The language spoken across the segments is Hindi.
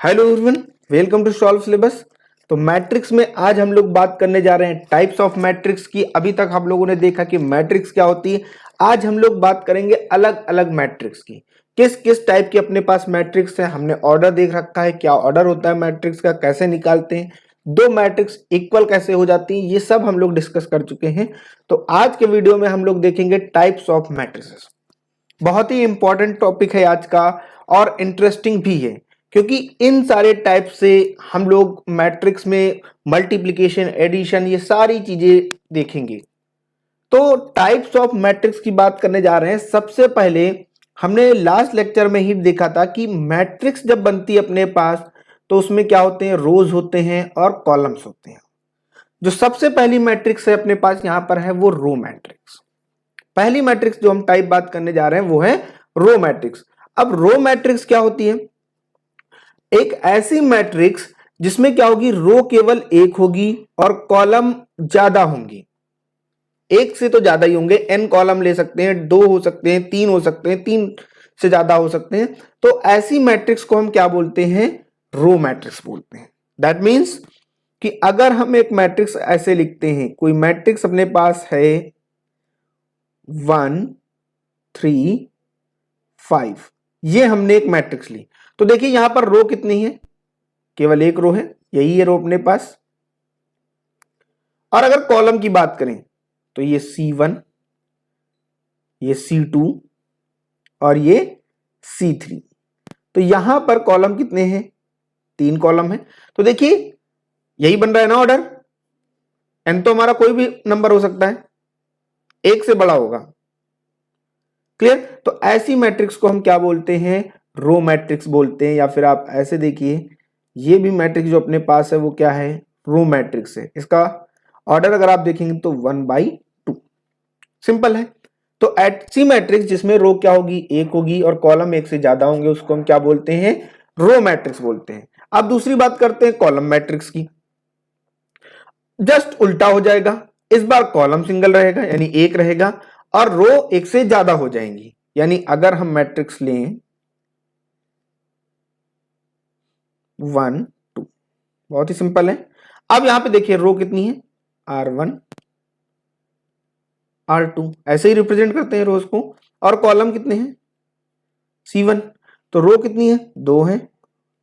Hello everyone, welcome to solve syllabus. तो मैट्रिक्स में आज हम लोग बात करने जा रहे हैं टाइप्स ऑफ मैट्रिक्स की। अभी तक हम लोगों ने देखा कि मैट्रिक्स क्या होती है। आज हम लोग बात करेंगे अलग अलग मैट्रिक्स की। किस किस टाइप की अपने पास मैट्रिक्स है, हमने ऑर्डर देख रखा है, क्या ऑर्डर होता है मैट्रिक्स का, कैसे निकालते हैं, दो मैट्रिक्स इक्वल कैसे हो जाती हैं, ये सब हम लोग डिस्कस कर चुके हैं। तो आज के वीडियो में हम लोग देखेंगे टाइप्स ऑफ मैट्रिसेस। बहुत ही इंपॉर्टेंट टॉपिक है आज का और इंटरेस्टिंग भी है, क्योंकि इन सारे टाइप से हम लोग मैट्रिक्स में मल्टीप्लिकेशन, एडिशन, ये सारी चीजें देखेंगे। तो टाइप्स ऑफ मैट्रिक्स की बात करने जा रहे हैं। सबसे पहले हमने लास्ट लेक्चर में ही देखा था कि मैट्रिक्स जब बनती है अपने पास तो उसमें क्या होते हैं, रोज होते हैं और कॉलम्स होते हैं। जो सबसे पहली मैट्रिक्स है अपने पास यहां पर है वो रो मैट्रिक्स। पहली मैट्रिक्स जो हम टाइप बात करने जा रहे हैं वो है रो मैट्रिक्स। अब रो मैट्रिक्स क्या होती है? एक ऐसी मैट्रिक्स जिसमें क्या होगी, रो केवल एक होगी और कॉलम ज्यादा होंगी। एक से तो ज्यादा ही होंगे, एन कॉलम ले सकते हैं, दो हो सकते हैं, तीन हो सकते हैं, तीन से ज्यादा हो सकते हैं। तो ऐसी मैट्रिक्स को हम क्या बोलते हैं? रो मैट्रिक्स बोलते हैं। दैट मीन्स कि अगर हम एक मैट्रिक्स ऐसे लिखते हैं, कोई मैट्रिक्स अपने पास है 1 3 5, ये हमने एक मैट्रिक्स ली। तो देखिए यहां पर रो कितनी है? केवल एक रो है, यही है रो अपने पास। और अगर कॉलम की बात करें तो ये C1, ये C2 और ये C3। तो यहां पर कॉलम कितने हैं? 3 कॉलम है। तो देखिए यही बन रहा है ना ऑर्डर। एन तो हमारा कोई भी नंबर हो सकता है, एक से बड़ा होगा। क्लियर? तो ऐसी मैट्रिक्स को हम क्या बोलते हैं? रो मैट्रिक्स बोलते हैं। या फिर आप ऐसे देखिए, ये भी मैट्रिक्स जो अपने पास है वो क्या है? रो मैट्रिक्स है। इसका ऑर्डर अगर आप देखेंगे तो 1/2। सिंपल है। तो ऐसी मैट्रिक्स जिसमें रो क्या होगी? एक होगी और कॉलम एक से ज्यादा होंगे, उसको हम क्या बोलते हैं? रो मैट्रिक्स बोलते हैं। अब दूसरी बात करते हैं कॉलम मैट्रिक्स की। जस्ट उल्टा हो जाएगा। इस बार कॉलम सिंगल रहेगा यानी एक रहेगा और रो एक से ज्यादा हो जाएंगी। यानी अगर हम मैट्रिक्स लें 1 2, बहुत ही सिंपल है। अब यहां पे देखिए रो कितनी है? R1 R2, ऐसे ही रिप्रेजेंट करते हैं रोज को। और कॉलम कितने हैं? C1। तो रो कितनी है? 2 है,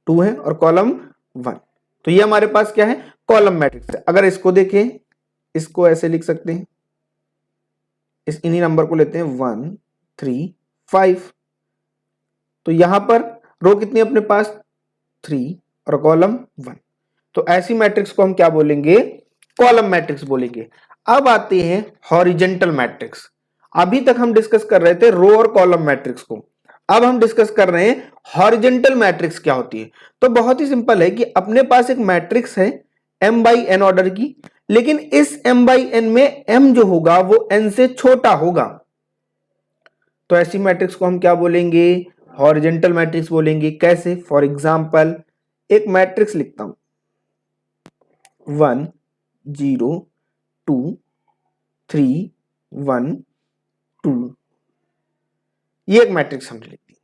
2 है और कॉलम 1। तो ये हमारे पास क्या है? कॉलम मैट्रिक्स है। अगर इसको देखें, इसको ऐसे लिख सकते हैं, इस इन्हीं नंबर को लेते हैं 1 3 5। तो यहां पर रो कितनी है अपने पास? 3 और कॉलम 1। तो ऐसी मैट्रिक्स को हम क्या बोलेंगे? कॉलम मैट्रिक्स बोलेंगे। अब आते हैं हॉरिजेंटल मैट्रिक्स। अभी तक हम डिस्कस कर रहे थे रो और कॉलम मैट्रिक्स को, अब हम डिस्कस कर रहे हैं हॉरिजेंटल मैट्रिक्स क्या होती है। तो बहुत ही सिंपल है कि अपने पास एक मैट्रिक्स है m/n ऑर्डर की, लेकिन इस m/n में m जो होगा वो n से छोटा होगा। तो ऐसी मैट्रिक्स को हम क्या बोलेंगे? हॉरिजेंटल मैट्रिक्स बोलेंगे। कैसे? फॉर एग्जांपल एक मैट्रिक्स लिखता हूं 1 0 2 3 1 2, ये एक मैट्रिक्स हमने लिख दी।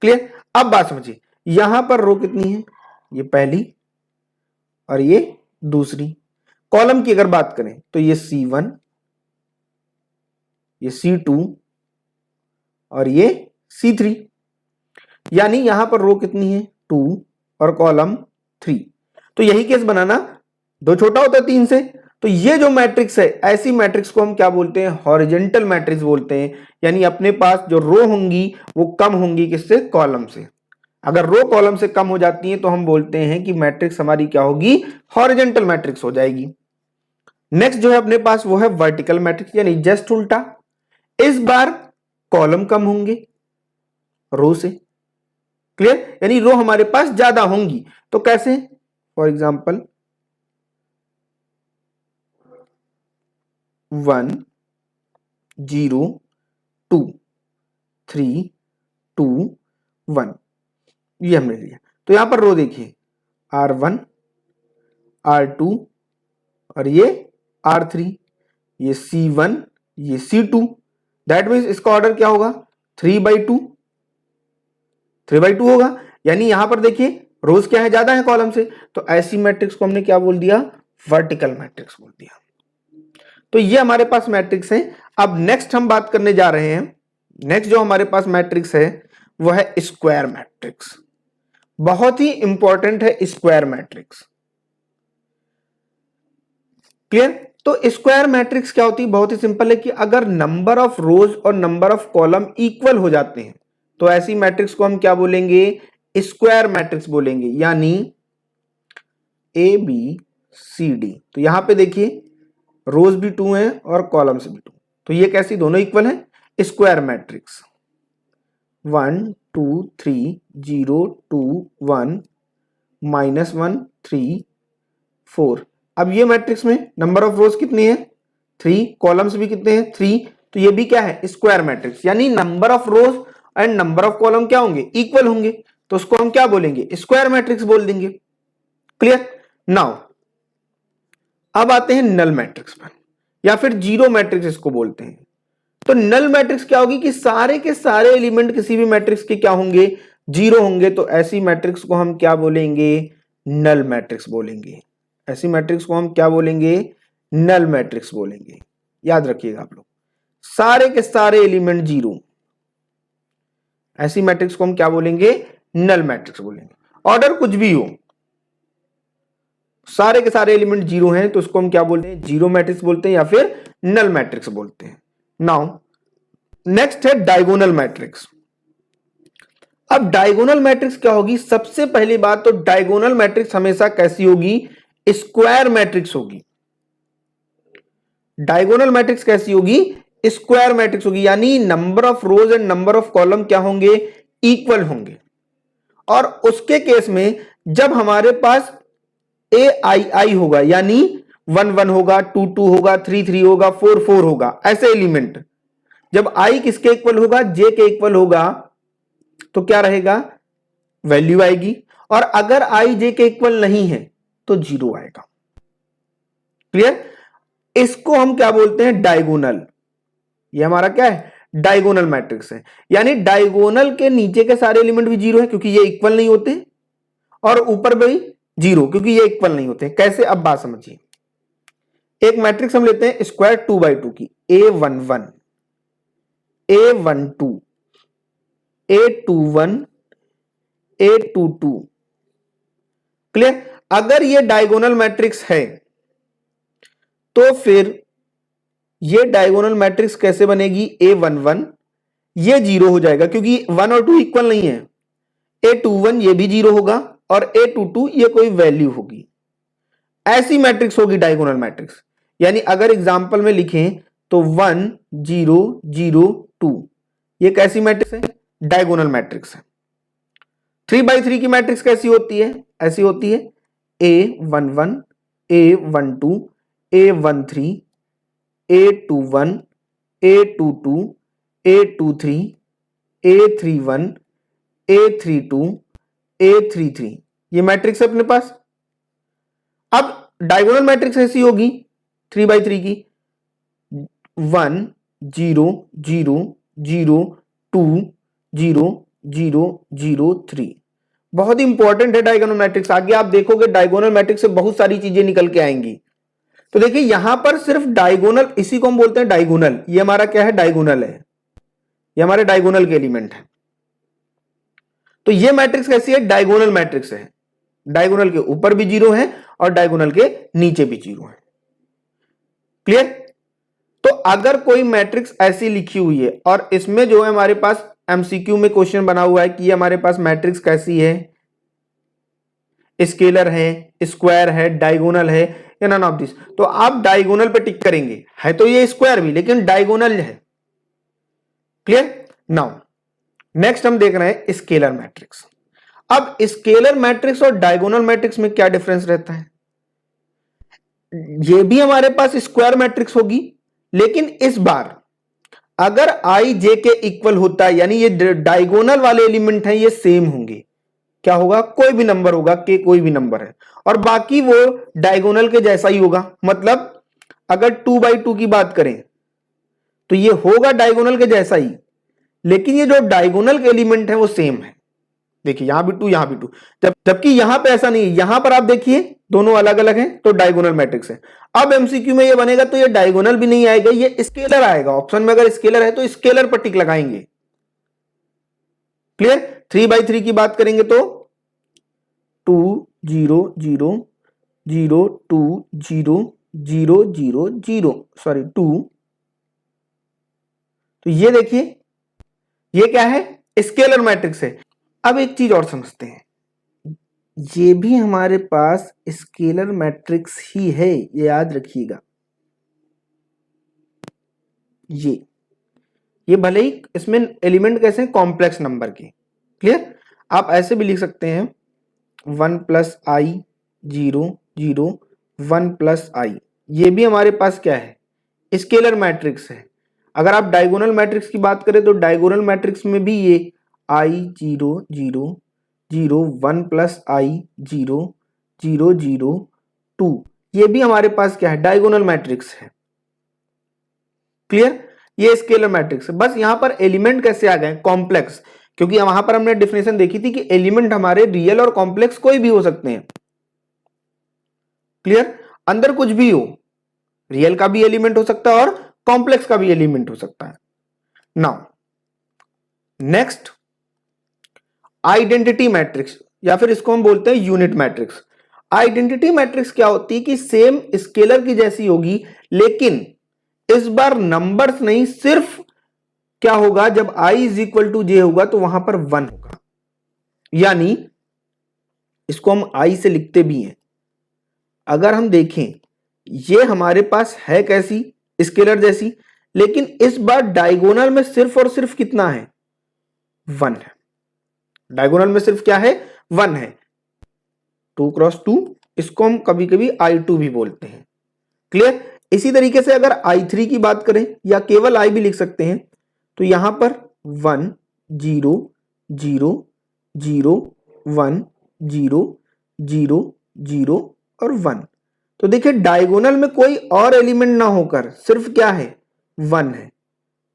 क्लियर? अब बात समझिए, यहां पर रो कितनी है? ये पहली और ये दूसरी। कॉलम की अगर बात करें तो ये C1, ये C2 और ये C3। यानी यहां पर रो कितनी है? 2 और कॉलम 3। तो यही केस बनाना, 2 छोटा होता है 3 से। तो ये जो मैट्रिक्स है, ऐसी मैट्रिक्स को हम क्या बोलते हैं? हॉरिजेंटल मैट्रिक्स बोलते हैं। यानी अपने पास जो रो होंगी वो कम होंगी किससे? कॉलम से। अगर रो कॉलम से कम हो जाती है तो हम बोलते हैं कि मैट्रिक्स हमारी क्या होगी? हॉरिजेंटल मैट्रिक्स हो जाएगी। नेक्स्ट जो है अपने पास वो है वर्टिकल मैट्रिक्स, यानी जस्ट उल्टा। इस बार कॉलम कम होंगे रो से। क्लियर? यानी रो हमारे पास ज्यादा होंगी। तो कैसे? फॉर एग्जाम्पल 1 0 2 3 2 1, ये हमने लिया। तो यहां पर रो देखिए R1 R2 और ये R3, ये C1, ये C2। दैट मीन्स इसका ऑर्डर क्या होगा? 3/2 होगा। यानी यहां पर देखिए रोज क्या है, ज्यादा है कॉलम से, तो ऐसी मैट्रिक्स को हमने क्या बोल दिया, वर्टिकल मैट्रिक्स बोल दिया। तो ये हमारे पास मैट्रिक्स है। अब नेक्स्ट हम बात करने जा रहे हैं, नेक्स्ट जो हमारे पास मैट्रिक्स है वो है स्क्वायर मैट्रिक्स। बहुत ही इंपॉर्टेंट है स्क्वायर मैट्रिक्स। क्लियर? तो स्क्वायर मैट्रिक्स क्या होती है, बहुत ही सिंपल है कि अगर नंबर ऑफ रोज और नंबर ऑफ कॉलम इक्वल हो जाते हैं तो ऐसी मैट्रिक्स को हम क्या बोलेंगे, स्क्वायर मैट्रिक्स बोलेंगे। यानी ए बी सी डी, तो यहां पे देखिए रोज भी 2 हैं और कॉलम्स भी 2, तो ये कैसी, दोनों इक्वल है, स्क्वायर मैट्रिक्स। 1 2 3 0 2 1 -1 3 4। अब ये मैट्रिक्स में नंबर ऑफ रोज कितनी है, 3, कॉलम्स भी कितने हैं, 3, तो ये भी क्या है, स्क्वायर मैट्रिक्स। यानी number of rose and number of column क्या होंगे, इक्वल होंगे, तो उसको हम क्या बोलेंगे, स्क्वायर मैट्रिक्स बोल देंगे। क्लियर? नाउ अब आते हैं नल मैट्रिक्स पर, या फिर जीरो मैट्रिक्स इसको बोलते हैं। तो नल मैट्रिक्स क्या होगी कि सारे के सारे एलिमेंट किसी भी मैट्रिक्स के क्या होंगे, जीरो होंगे, तो ऐसी मैट्रिक्स को हम क्या बोलेंगे, नल मैट्रिक्स बोलेंगे। ऐसी मैट्रिक्स को हम क्या बोलेंगे, नल मैट्रिक्स बोलेंगे। याद रखिएगा आप लोग, सारे के सारे एलिमेंट जीरो, ऐसी मैट्रिक्स को हम क्या बोलेंगे, नल मैट्रिक्स बोलेंगे। ऑर्डर कुछ भी हो, सारे के सारे एलिमेंट जीरो हैं तो उसको हम क्या बोलते हैं, जीरो मैट्रिक्स बोलते हैं या फिर नल मैट्रिक्स बोलते हैं। नाउ नेक्स्ट है डायगोनल मैट्रिक्स। अब डायगोनल मैट्रिक्स क्या होगी, सबसे पहली बात तो डायगोनल मैट्रिक्स हमेशा कैसी होगी, स्क्वायर मैट्रिक्स होगी। डायगोनल मैट्रिक्स कैसी होगी, स्क्वायर मैट्रिक्स होगी। यानी number of rose and number of column क्या होंगे, इक्वल होंगे। और उसके केस में जब हमारे पास ए आई आई होगा, यानी 1 1 होगा, 2 2 होगा, 3 3 होगा, 4 4 होगा, ऐसे एलिमेंट जब आई किसके इक्वल होगा, जे के इक्वल होगा, तो क्या रहेगा, वैल्यू आएगी। और अगर आई जे के इक्वल नहीं है तो जीरो आएगा। क्लियर? इसको हम क्या बोलते हैं, डायगोनल। ये हमारा क्या है, डायगोनल मैट्रिक्स है। यानी डायगोनल के नीचे के सारे एलिमेंट भी जीरो है क्योंकि ये इक्वल नहीं होते, और ऊपर भी जीरो क्योंकि ये इक्वल नहीं होते। कैसे, अब बात समझिए। एक मैट्रिक्स हम लेते हैं स्क्वायर 2/2 की, A11 A12 A21 A22। Clear? अगर ये डायगोनल मैट्रिक्स है तो फिर ये डायगोनल मैट्रिक्स कैसे बनेगी, A11 ये जीरो हो जाएगा क्योंकि 1 और 2 इक्वल नहीं है। A21 ये भी जीरो होगा और A22 ये कोई वैल्यू होगी। ऐसी मैट्रिक्स होगी डायगोनल मैट्रिक्स। यानी अगर एग्जांपल में लिखें तो 1 0 0 2, ये कैसी मैट्रिक्स है, डायगोनल मैट्रिक्स है। 3/3 की मैट्रिक्स कैसी होती है, ऐसी होती है A11 A12 A13 A21 A22 A23 A31 A32 A33, ये मैट्रिक्स है अपने पास। अब डायगोनल मैट्रिक्स ऐसी होगी 3/3 की, 1 0 0 0 2 0 0 0 3। बहुत ही इंपॉर्टेंट है डायगोनल मैट्रिक्स। आगे आप देखोगे डायगोनल मैट्रिक्स से बहुत सारी चीजें निकल के आएंगी। तो देखिए यहां पर सिर्फ डायगोनल, इसी को हम बोलते हैं डायगोनल। ये हमारा क्या है, डायगोनल है, ये हमारे डायगोनल के एलिमेंट है। तो ये मैट्रिक्स कैसी है, डायगोनल मैट्रिक्स है। डायगोनल के ऊपर भी जीरो है और डायगोनल के नीचे भी जीरो है। क्लियर? तो अगर कोई मैट्रिक्स ऐसी लिखी हुई है और इसमें जो है हमारे पास एमसीक्यू में क्वेश्चन बना हुआ है कि हमारे पास मैट्रिक्स कैसी है, स्केलर है, स्क्वायर है, डायगोनल है, या नन ऑफ दिस, तो आप डायगोनल पे टिक करेंगे। है तो ये स्क्वायर भी लेकिन डायगोनल है। क्लियर? नाउ नेक्स्ट हम देख रहे हैं स्केलर मैट्रिक्स। अब स्केलर मैट्रिक्स और डायगोनल मैट्रिक्स में क्या डिफरेंस रहता है, ये भी हमारे पास स्क्वायर मैट्रिक्स होगी, लेकिन इस बार अगर आई जे के इक्वल होता है, यानी ये डायगोनल वाले एलिमेंट हैं ये सेम होंगे। क्या होगा, कोई भी नंबर होगा, के कोई भी नंबर है, और बाकी वो डायगोनल के जैसा ही होगा। मतलब अगर 2/2 की बात करें तो ये होगा डायगोनल के जैसा ही, लेकिन ये जो डायगोनल के एलिमेंट है वो सेम है। देखिए यहां भी 2 यहां भी 2, जबकि यहां पे ऐसा नहीं है, यहां पर आप देखिए दोनों अलग अलग हैं तो डायगोनल मैट्रिक्स है। अब एमसीक्यू में ये बनेगा तो ये डायगोनल भी नहीं आएगा, ये स्केलर आएगा। ऑप्शन में अगर स्केलर है तो स्केलर पर टिक लगाएंगे। क्लियर। 3/3 की बात करेंगे तो 2 0 0 0 2 0 0 0 0 सॉरी 2। तो ये देखिए ये क्या है, स्केलर मैट्रिक्स है। अब एक चीज और समझते हैं, ये भी हमारे पास स्केलर मैट्रिक्स ही है, ये याद रखिएगा। ये भले ही इसमें एलिमेंट कैसे हैं, कॉम्प्लेक्स नंबर के। क्लियर। आप ऐसे भी लिख सकते हैं 1 + i 0 0 1 + i, ये भी हमारे पास क्या है, स्केलर मैट्रिक्स है। अगर आप डायगोनल मैट्रिक्स की बात करें तो डायगोनल मैट्रिक्स में भी ये i 0 0 0 1 + i 0 0 0 2, ये भी हमारे पास क्या है, डायगोनल मैट्रिक्स है। क्लियर। ये स्केलर मैट्रिक्स है। बस यहां पर एलिमेंट कैसे आ गए, कॉम्प्लेक्स, क्योंकि वहां पर हमने डेफिनेशन देखी थी कि एलिमेंट हमारे रियल और कॉम्प्लेक्स कोई भी हो सकते हैं। क्लियर। अंदर कुछ भी हो, रियल का भी एलिमेंट हो सकता है और कॉम्प्लेक्स का भी एलिमेंट हो सकता है। नाउ नेक्स्ट आइडेंटिटी मैट्रिक्स, या फिर इसको हम बोलते हैं यूनिट मैट्रिक्स। आइडेंटिटी मैट्रिक्स क्या होती है कि सेम स्केलर की जैसी होगी, लेकिन इस बार नंबर्स नहीं, सिर्फ क्या होगा, जब i = j होगा तो वहां पर 1 होगा। यानी इसको हम i से लिखते भी हैं। अगर हम देखें ये हमारे पास है कैसी, स्केलर जैसी, लेकिन इस बार डायगोनल में सिर्फ और सिर्फ कितना है, 1 है। डायगोनल में सिर्फ क्या है, 1 है। 2 × 2, इसको हम कभी कभी i2 भी बोलते हैं। क्लियर। इसी तरीके से अगर i3 की बात करें या केवल i भी लिख सकते हैं, तो यहां पर 1 0 0 0 1 0 0 0 और 1। तो देखिए डायगोनल में कोई और एलिमेंट ना होकर सिर्फ क्या है, 1 है।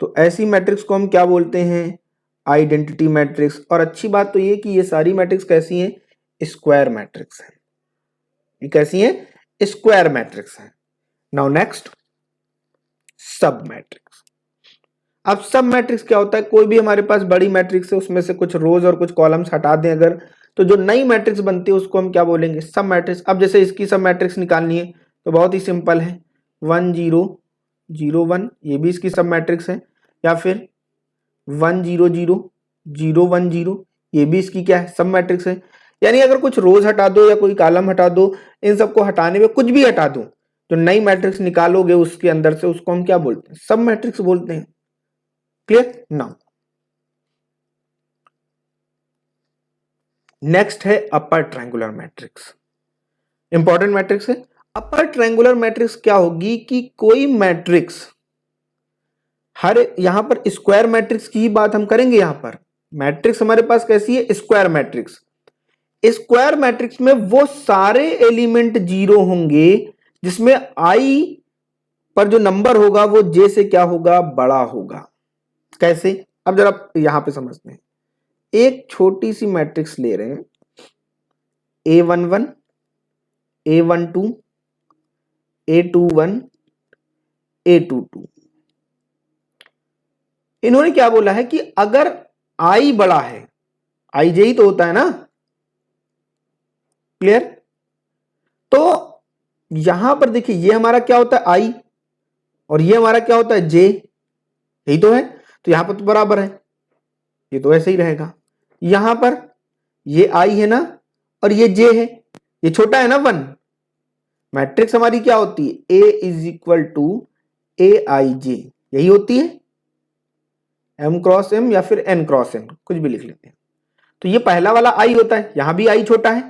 तो ऐसी मैट्रिक्स को हम क्या बोलते हैं, आइडेंटिटी मैट्रिक्स। और अच्छी बात तो ये कि ये सारी मैट्रिक्स कैसी हैं, स्क्वायर मैट्रिक्स है। ये कैसी है, स्क्वायर मैट्रिक्स है। नाउ नेक्स्ट सब मैट्रिक्स। अब सब मैट्रिक्स क्या होता है, कोई भी हमारे पास बड़ी मैट्रिक्स है, उसमें से कुछ रोज और कुछ कॉलम्स हटा दें अगर, तो जो नई मैट्रिक्स बनती है उसको हम क्या बोलेंगे, सब मैट्रिक्स। अब जैसे इसकी सब मैट्रिक्स निकालनी है तो बहुत ही सिंपल है, 1 0 0 1, ये भी इसकी सब मैट्रिक्स है। या फिर 1 0 0 0 1 0, ये भी इसकी क्या है, सब मैट्रिक्स है। यानी अगर कुछ रोज हटा दो या कोई कॉलम हटा दो, इन सबको हटाने में कुछ भी हटा दो, तो नई मैट्रिक्स निकालोगे उसके अंदर से, उसको हम क्या बोलते हैं, सब मैट्रिक्स बोलते हैं। क्लियर। नाउ नेक्स्ट है upper triangular matrix. Important matrix है। अपर ट्रायंगुलर मैट्रिक्स क्या होगी कि कोई मैट्रिक्स, हर यहां पर स्क्वायर मैट्रिक्स की ही बात हम करेंगे। यहां पर मैट्रिक्स हमारे पास कैसी है, स्क्वायर मैट्रिक्स। स्क्वायर मैट्रिक्स में वो सारे एलिमेंट 0 होंगे जिसमें i पर जो नंबर होगा वो j से क्या होगा, बड़ा होगा। कैसे, अब जरा यहां पे समझते हैं। एक छोटी सी मैट्रिक्स ले रहे हैं, A11 A12 A21 A22। इन्होंने क्या बोला है कि अगर i बड़ा है, i j ही तो होता है ना। क्लियर। तो यहां पर देखिए ये हमारा क्या होता है, i, और ये हमारा क्या होता है, j, यही तो है। तो यहां पर तो बराबर है, ये तो ऐसे ही रहेगा। यहां पर ये i है ना, और ये j है, ये छोटा है ना 1। मैट्रिक्स हमारी क्या होती है, A = AIJ, यही होती है, M × M या फिर N × N, कुछ भी लिख लेते हैं। तो ये पहला वाला i होता है, यहां भी i छोटा है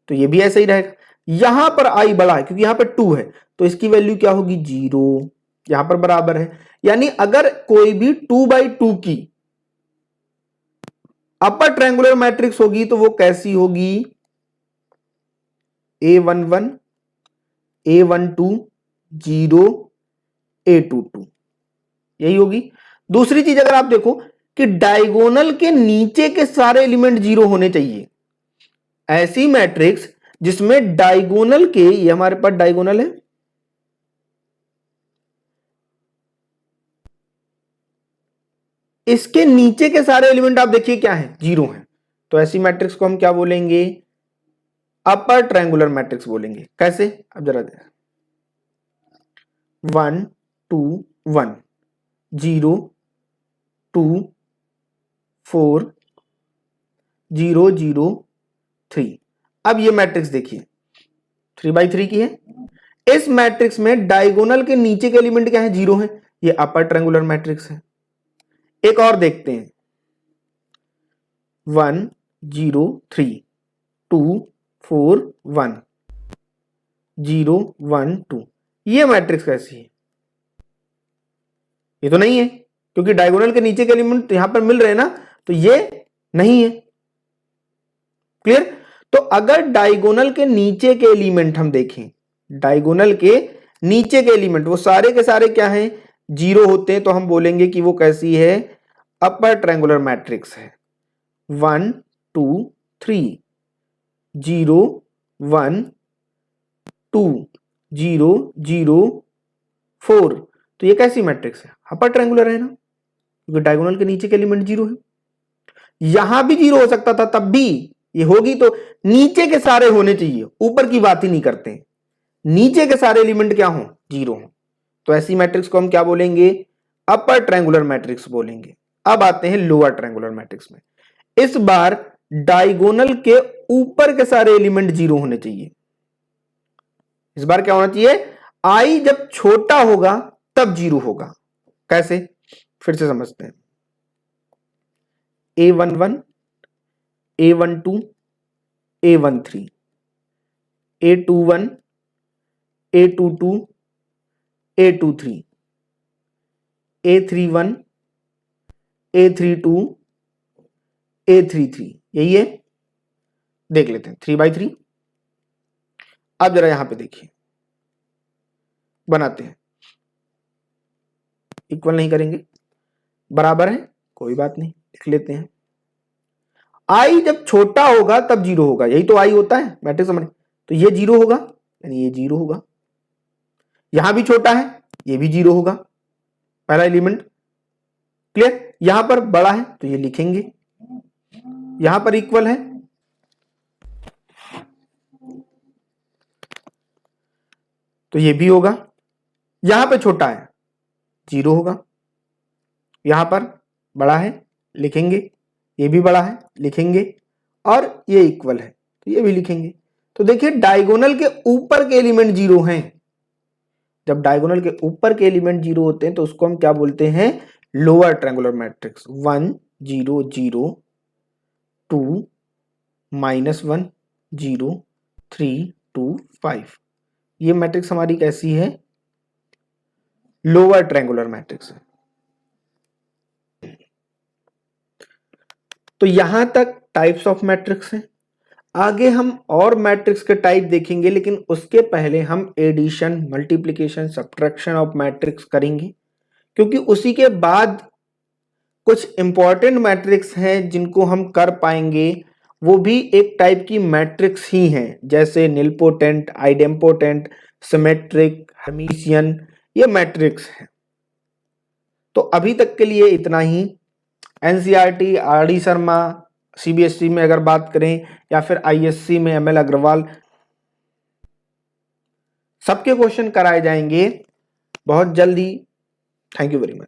तो ये भी ऐसे ही रहेगा। यहां पर i बड़ा है क्योंकि यहां पर 2 है, तो इसकी वैल्यू क्या होगी, 0, यहां पर बराबर है। यानी अगर कोई भी 2/2 की अपर ट्रायंगुलर मैट्रिक्स होगी तो वो कैसी होगी, A11 A12 0 A22, यही होगी। दूसरी चीज अगर आप देखो कि डायगोनल के नीचे के सारे एलिमेंट जीरो होने चाहिए। ऐसी मैट्रिक्स जिसमें डायगोनल के, ये हमारे पास डायगोनल है, इसके नीचे के सारे एलिमेंट आप देखिए क्या है, जीरो हैं। तो ऐसी मैट्रिक्स को हम क्या बोलेंगे, अपर ट्रायंगुलर मैट्रिक्स बोलेंगे। कैसे, अब जरा देखें, 1 2 1 0 2 4 0 0 3। अब ये मैट्रिक्स देखिए 3x3 की है। इस मैट्रिक्स में डायगोनल के नीचे के एलिमेंट क्या है, जीरो है। ये अपर ट्रायंगुलर मैट्रिक्स है। एक और देखते हैं, 1 0 3 2 4 1 0 1 2। ये मैट्रिक्स कैसी है, ये तो नहीं है, क्योंकि डायगोनल के नीचे के एलिमेंट यहां पर मिल रहे हैं ना, तो ये नहीं है। क्लियर। तो अगर डायगोनल के नीचे के एलिमेंट हम देखें, डायगोनल के नीचे के एलिमेंट वो सारे के सारे क्या हैं, जीरो होते हैं, तो हम बोलेंगे कि वो कैसी है, अपर ट्रायंगुलर मैट्रिक्स है। 1 2 3 0 1 2 0 0 4। तो ये कैसी मैट्रिक्स है, अपर ट्रायंगुलर है ना, क्योंकि डायगोनल के नीचे के एलिमेंट जीरो है। यहां भी जीरो हो सकता था, तब भी ये होगी तो नीचे के सारे होने चाहिए, ऊपर की बात ही नहीं करते, नीचे के सारे एलिमेंट क्या हो, जीरो हो। तो ऐसी मैट्रिक्स को हम क्या बोलेंगे, अपर ट्रायंगुलर मैट्रिक्स बोलेंगे। अब आते हैं लोअर ट्रायंगुलर मैट्रिक्स में। इस बार डायगोनल के ऊपर के सारे एलिमेंट जीरो होने चाहिए। इस बार क्या होना चाहिए, आई जब छोटा होगा तब जीरो होगा। कैसे, फिर से समझते हैं। A11 A12 A13 A21 A22 A23 A31 A32 A33। यही है, देख लेते हैं 3x3। अब जरा यहां पे देखिए, बनाते हैं, इक्वल नहीं करेंगे, बराबर है, कोई बात नहीं, लिख लेते हैं। आई जब छोटा होगा तब जीरो होगा, यही तो आई होता है मैट्रिक्स समझ। तो ये जीरो होगा, यानी ये जीरो होगा। यहां भी छोटा है, ये भी जीरो होगा, पहला एलिमेंट। क्लियर। यहां पर बड़ा है तो ये लिखेंगे, यहां पर इक्वल है तो ये भी होगा। यहां पे छोटा है, जीरो होगा। यहां पर बड़ा है, लिखेंगे, ये भी बड़ा है, लिखेंगे, और ये इक्वल है तो ये भी लिखेंगे। तो देखिए डायगोनल के ऊपर के एलिमेंट जीरो हैं। जब डायगोनल के ऊपर के एलिमेंट जीरो होते हैं तो उसको हम क्या बोलते हैं, लोअर ट्रायंगुलर मैट्रिक्स। 1 0 0 2 -1 0 3 2 5। ये मैट्रिक्स हमारी कैसी है, लोअर ट्रायंगुलर मैट्रिक्स है। तो यहां तक टाइप्स ऑफ मैट्रिक्स हैं। आगे हम और मैट्रिक्स के टाइप देखेंगे, लेकिन उसके पहले हम addition, multiplication, subtraction of matrix करेंगे, क्योंकि उसी के बाद कुछ इंपॉर्टेंट मैट्रिक्स हैं जिनको हम कर पाएंगे। वो भी एक टाइप की मैट्रिक्स ही हैं, जैसे निलपोटेंट, आइडेम्पोटेंट, सिमेट्रिक, हर्मिशियन, ये मैट्रिक्स हैं। तो अभी तक के लिए इतना ही। एनसीईआरटी, आरडी शर्मा, सीबीएसई में अगर बात करें, या फिर आईएससी में एमएल अग्रवाल, सबके क्वेश्चन कराए जाएंगे बहुत जल्दी। Thank you very much.